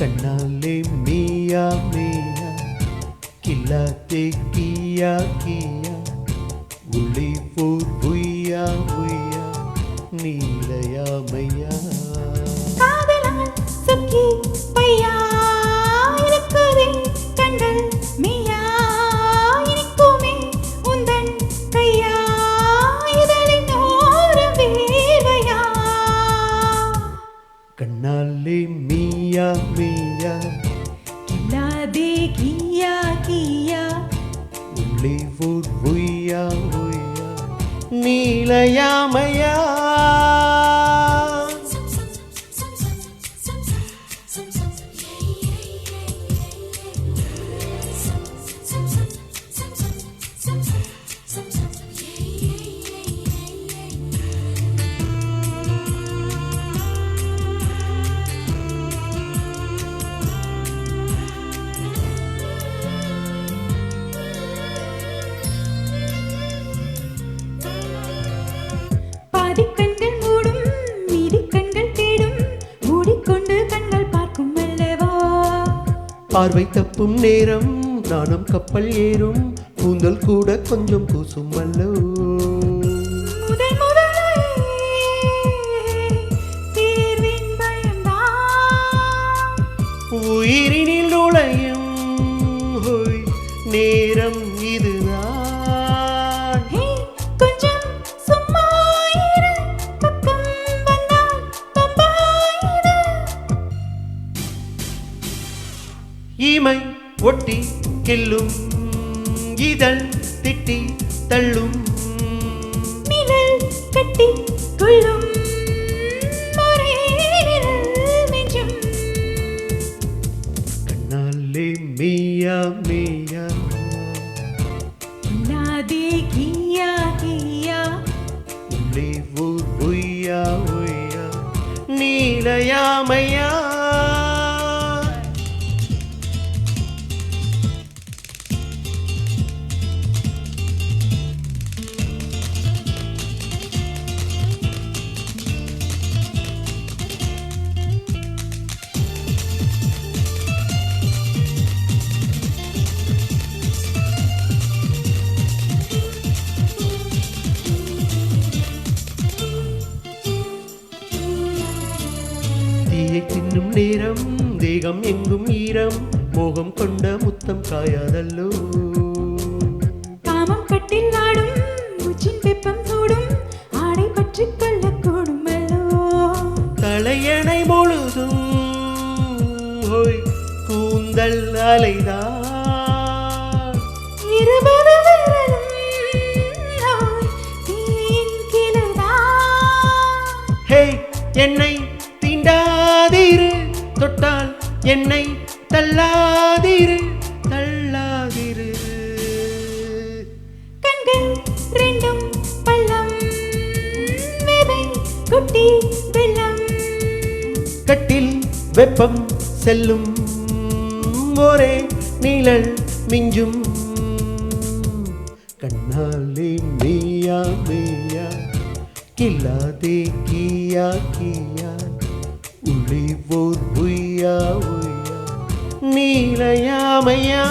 கண்ணாலே மியா மியா கில்லாதே கியா கியா உள்ளே போர் புய்யா புய்யா நீலையா மையா காதலால் சுக்கி பையா இருக்குதே கண்கள் மியா இனிக்குமே உந்தன் கையா இதழின் ஓரம் வேர்வையா கண்ணாலே மியா மியா கில்லாதே கியா கியா உள்ளே போர் புய்யா புய்யா நீலையா மையா பாதி கண்கள் மூடும் மீதி கண்கள் தேடும் மூடிக்கொண்டு கண்கள் பார்க்கும் அல்லவா பார்வை தப்பும் நேரம் நாணம் கப்பல் ஏறும் கூந்தல் கூட கொஞ்சம் கூசும் அல்லோ முதல் முதலே தேர்வின் பயம்தான் உயிரினில் நுழையும் ஹோய் நேரம் இதுதான் ஹே கொஞ்சம் சும்மா இரு பக்கம் வந்தால் பம்பாயிரு இமை ஒட்டி கெல்லும் இதழ் திட்டி தள்ளும் நிழல் கட்டி கொள்ளும் ஒரே நிழல் நெஞ்சம் கண்ணாலே மியா மியா இல்லாதே கியா கியா உள்ளே ஊர் உய்யா உய்யா நீலையா மையா தீயை தின்னும் நேரம் தேகம் எங்கும் ஈரம் மோகம் கொண்ட முத்தம் காயாதல்லோ காமம் கட்டில் ஆடும் மூச்சின் வெப்பம் சூடும் ஆடை பற்றி கொள்ளக்கூடும் அல்லோ தலையணை முழுதும் ஹோய் கூந்தல் அலைதான் இருபது விரலும் ஓய் தீயின் கிளைதான் ஹே என்னை தீண்டாதிரு தொட்டால் என்னை தள்ளாதிரு தள்ளாதிரு கண்கள் ரெண்டும் பள்ளம் விதை குட்டி வெள்ளம் கட்டில் வெப்பம் செல்லும் ஒரே நீழல் மிஞ்சும் கண்ணாலே மியா மியா கில்லாதே கியா கியா உள்ளே போர் புய்யா புய்யா நீலையா மையா